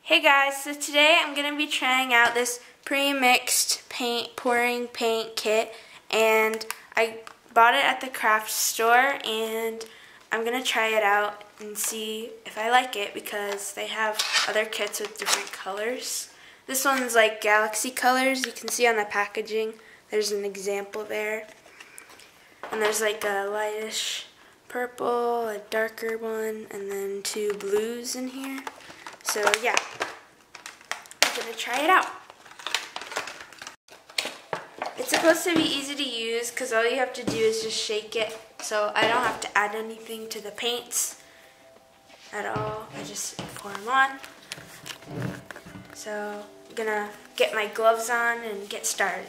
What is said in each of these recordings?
Hey guys, so today I'm going to be trying out this pre-mixed pouring paint kit, and I bought it at the craft store, and I'm going to try it out and see if I like it because they have other kits with different colors. This one's like galaxy colors. You can see on the packaging there's an example there, and there's like a lightish purple, a darker one, and then two blues in here. So yeah, I'm going to try it out. It's supposed to be easy to use because all you have to do is just shake it, so I don't have to add anything to the paints at all. I just pour them on. So I'm going to get my gloves on and get started.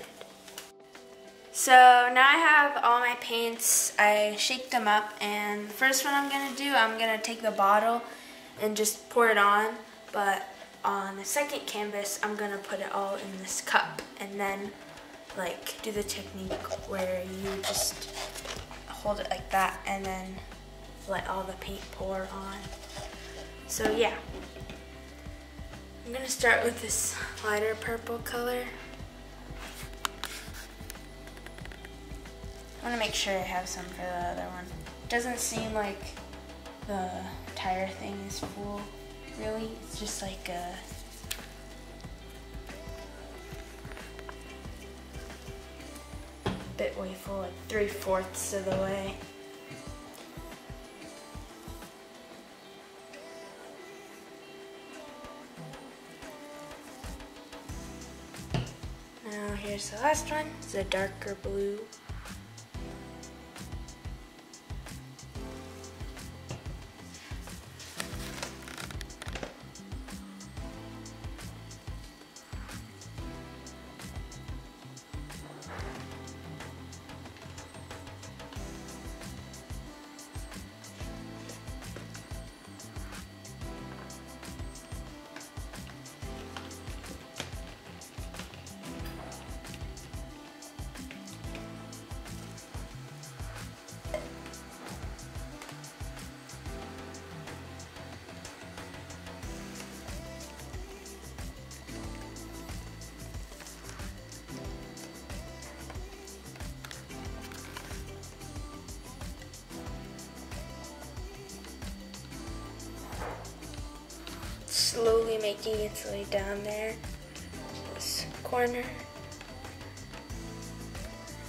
So now I have all my paints. I shaked them up, and the first one I'm going to do, I'm going to take the bottle and just pour it on. But on the second canvas, I'm going to put it all in this cup and then like do the technique where you just hold it like that and then let all the paint pour on. So yeah, I'm going to start with this lighter purple color. I want to make sure I have some for the other one. It doesn't seem like the entire thing is full. Really, it's just like a bit way full, like 3/4 of the way. Now here's the last one. It's a darker blue. Slowly making its way down there, this corner,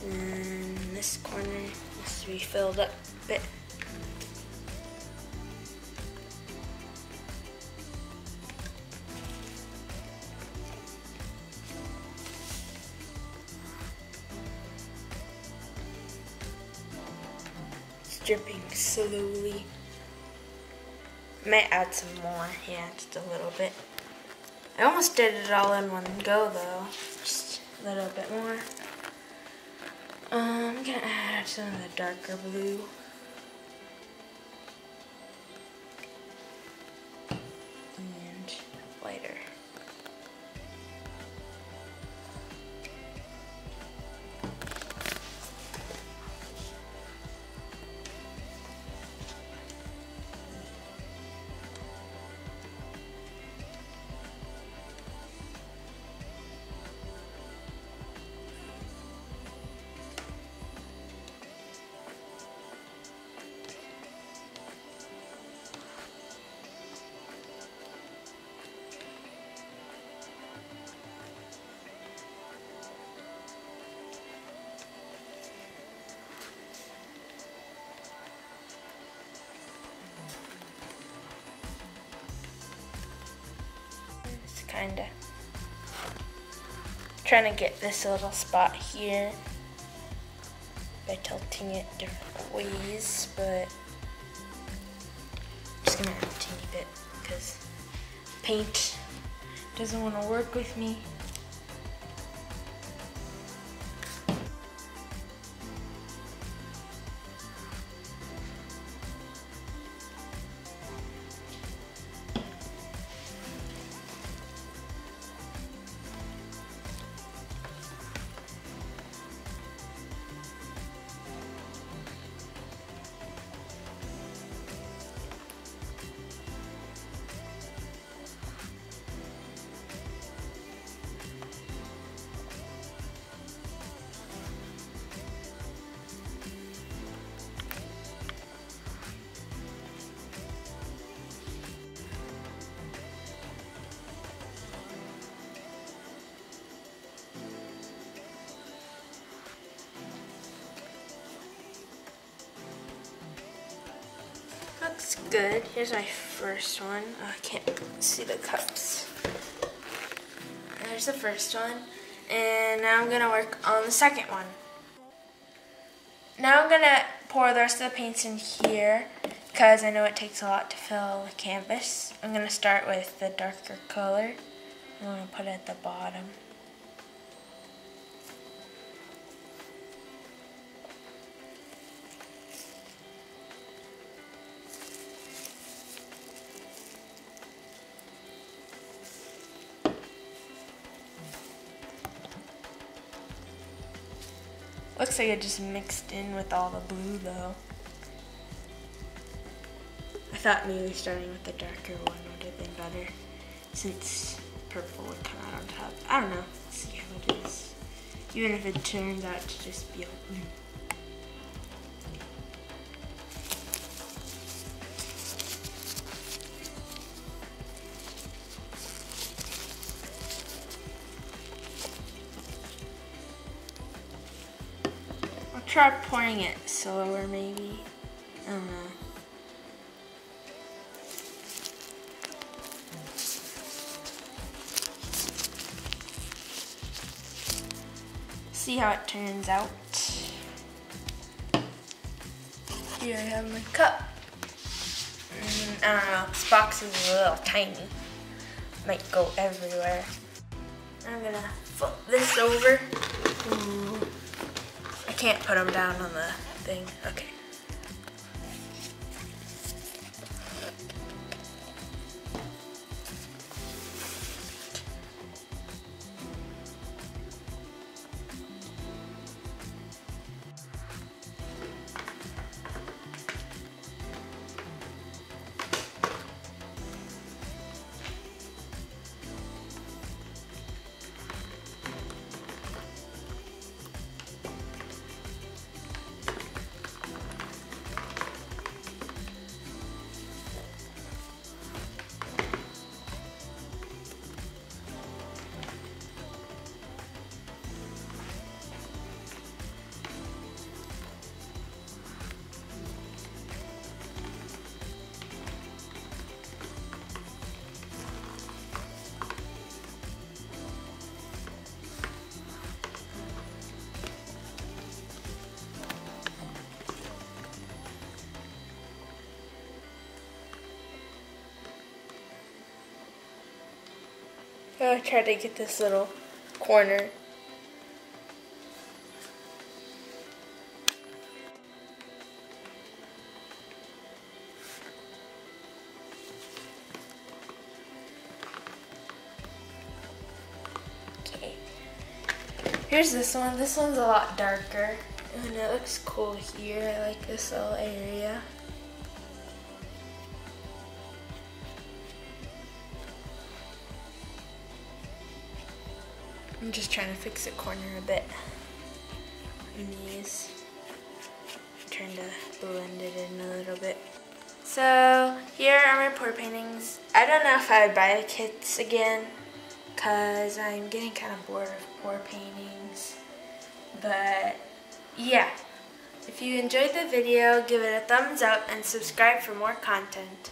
and this corner needs to be filled up a bit. It's dripping slowly. Might add some more, yeah, just a little bit. I almost did it all in one go though, just a little bit more. I'm gonna add some of the darker blue. And lighter. Kinda trying to get this little spot here by tilting it different ways, but I'm just gonna add a teeny bit because paint doesn't want to work with me. looks good. Here's my first one. Oh, I can't see the cups. There's the first one. And now I'm going to work on the second one. Now I'm going to pour the rest of the paints in here because I know it takes a lot to fill the canvas. I'm going to start with the darker color. I'm going to put it at the bottom. Looks like it just mixed in with all the blue though. I thought maybe starting with the darker one would have been better since purple would come out on top. I don't know. Let's see how it is. Even if it turns out to just be all blue. Try pouring it slower maybe. I don't know. See how it turns out. Here I have my cup. I don't know, this box is a little tiny. Might go everywhere. I'm gonna flip this over. Ooh. I can't put them down on the thing. Okay. I tried to get this little corner. Okay. Here's this one. This one's a lot darker. And it looks cool here. I like this little area. I'm just trying to fix the corner a bit. And these. I'm trying to blend it in a little bit. So here are my pour paintings. I don't know if I would buy the kits again because I'm getting kind of bored of pour paintings. But yeah, if you enjoyed the video, give it a thumbs up and subscribe for more content.